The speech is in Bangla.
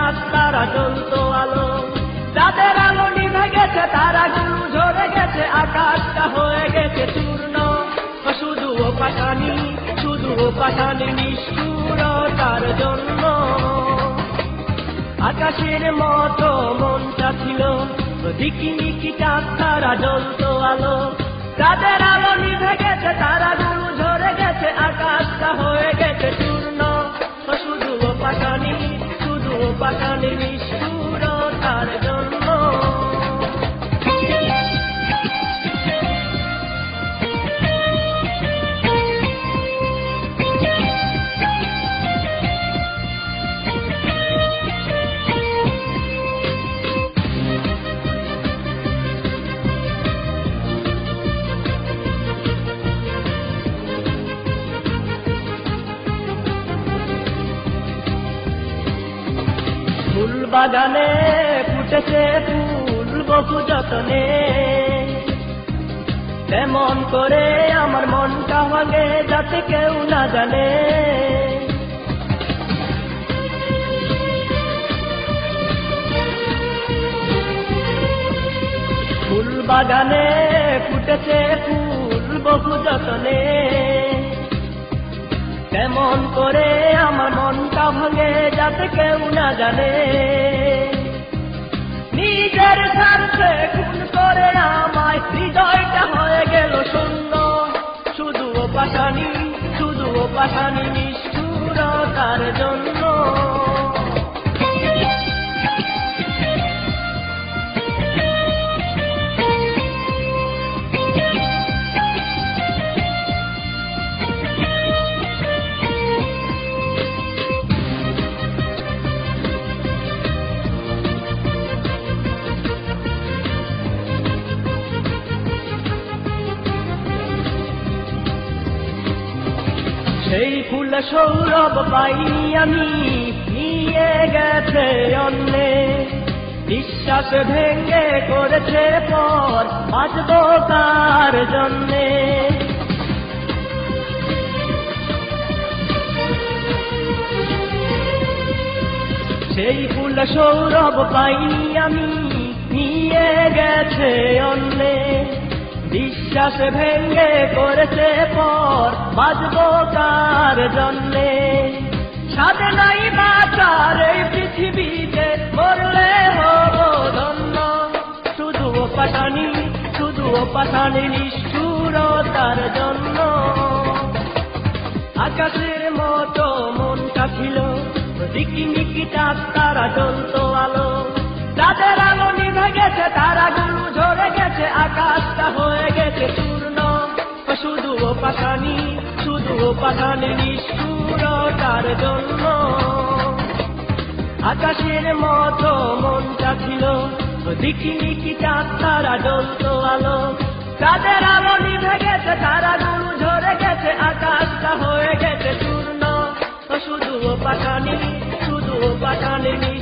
চাঁদ তারা জ্বলতো আলো, চাঁদের আলো নিভে গেছে, তারাগুলো ঝরে গেছে, আকাশটা হয়ে গেছে চূর্ণ। শুধু ও পাশানি, শুধু ও পাশানি নিষ্ঠুরতার জন্য। আকাশের মতো মনটা ছিল, ঝিকিমিকি চাঁদ তারা জ্বলতো আলো, চাঁদের আলো নিভে গেছে, তারাগুলো ঝরে গেছে, আকাশটা হয়ে গেছে চূর্ণ। শুধু ও পাশানি, শুধু ও পাশানি নিষ্ঠুরতার জন্য। ফুল বাগানে ফুটেছে ফুল বহু যতনে, তেমন করে আমার মনটা ভাঙে যাতে কেউ না জানে। ফুল বাগানে ফুটেছে ফুল বহু যতনে, তেমন করে আমার মনটা ভাঙে যাতে কেউ না জানে। নিজের স্বার্থে খুন করে আমায় হৃদয়টা হয়ে গেল শূন্য। শুধু ও পাশানি, শুধু ও পাশানি নিষ্ঠুরতার জন্য। সেই ফুল সৌরভ পাইনি আমি, নিয়ে গেছে অন্যে, বিশ্বাস ভেঙে করেছে পর বাঁচবো কার জন্যে। সেই ফুল সৌরভ পাইনি আমি, নিয়ে গেছে অন্যে, বিশ্বাস ভেঙে করেছে পর বাঁচবো কার জন্যে। সাথে নাই বাঁচার এই পৃথিবীতে, মরলে হব ধন্য। শুধু ও পাশানি, শুধু ও পাশানি নিষ্ঠুরতার জন্য। আকাশের মতো মনটা ছিল, ঝিকিমিকি চাঁদ তারা জ্বলতো আলো, চাঁদের আলো নিভে গেছে, তারাগুলো ঝরে গেছে, আকাশটা হয়ে গেছে চূর্ণ। শুধু ও পাশানি, শুধু ও পাশানি নিষ্ঠুরতার জন্য। আকাশের মতো মনটা ছিল, ঝিকিমিকি চাঁদ তারা জ্বলতো আলো, চাঁদের আলো নিভে গেছে, তারাগুলো ঝরে গেছে, আকাশটা হয়ে গেছে চূর্ণ। শুধু ও পাশানি, শুধু ও পাশানি।